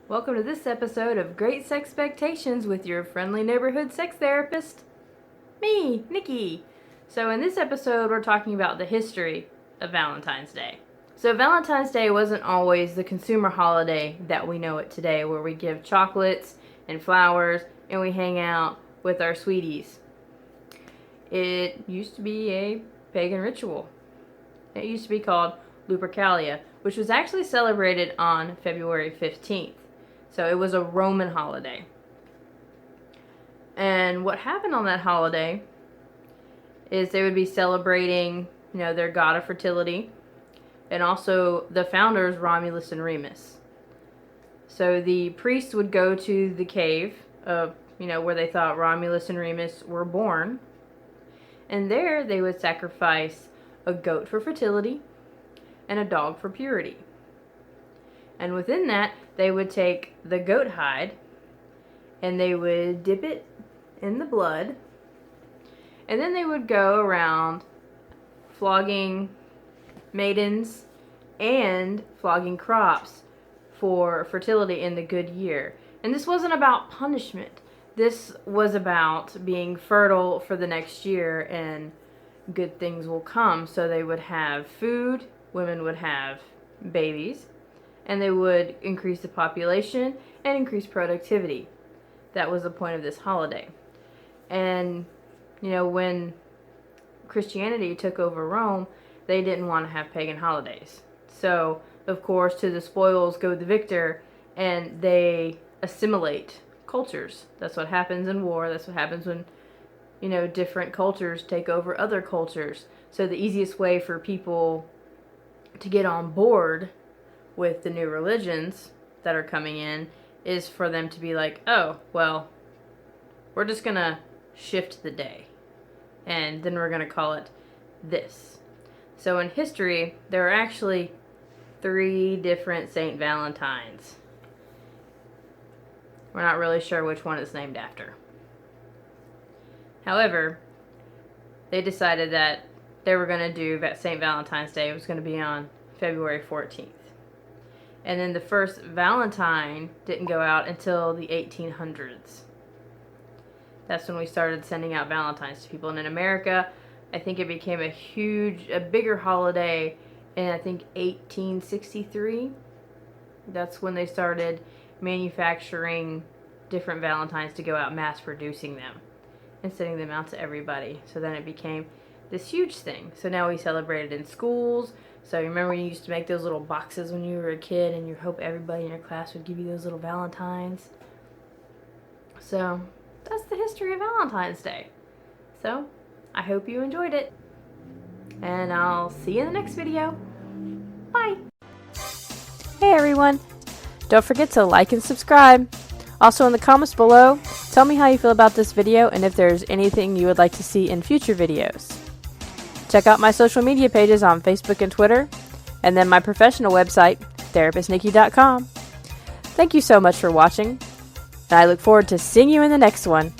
Welcome to this episode of Great Sexpectations with your friendly neighborhood sex therapist, me, Nicki. So in this episode, we're talking about the history of Valentine's Day. So Valentine's Day wasn't always the consumer holiday that we know it today, where we give chocolates and flowers and we hang out with our sweeties. It used to be a pagan ritual. It used to be called Lupercalia, which was actually celebrated on February 15th. So it was a Roman holiday. And what happened on that holiday is they would be celebrating, their god of fertility, and also the founders, Romulus and Remus. So the priests would go to the cave of, where they thought Romulus and Remus were born. And there they would sacrifice a goat for fertility and a dog for purity. And within that, they would take the goat hide and they would dip it in the blood. And then they would go around flogging maidens and flogging crops for fertility in the good year. And this wasn't about punishment. This was about being fertile for the next year and good things will come. So they would have food, women would have babies, and they would increase the population and increase productivity. That was the point of this holiday. And, when Christianity took over Rome, they didn't want to have pagan holidays. So, of course, to the spoils go the victor, and they assimilate cultures. That's what happens in war. That's what happens when, different cultures take over other cultures. So the easiest way for people to get on board with the new religions that are coming in is for them to be like, oh, well, we're just going to shift the day. And then we're going to call it this. So in history, there are actually 3 different Saint Valentines. We're not really sure which one it's named after. However, they decided that they were going to do that St. Valentine's Day. It was going to be on February 14th. And then the first Valentine didn't go out until the 1800s. That's when we started sending out Valentines to people. And in America, I think it became a bigger holiday in, 1863. That's when they started manufacturing different Valentines to go out, mass producing them and sending them out to everybody. So then it became this huge thing. So now we celebrate it in schools. So you remember you used to make those little boxes when you were a kid and you hope everybody in your class would give you those little Valentines. So that's the history of Valentine's Day. So I hope you enjoyed it. And I'll see you in the next video. Bye. Hey everyone. Don't forget to like and subscribe. Also in the comments below, tell me how you feel about this video and if there's anything you would like to see in future videos. Check out my social media pages on Facebook and Twitter, and then my professional website, therapistnicki.com. Thank you so much for watching, and I look forward to seeing you in the next one.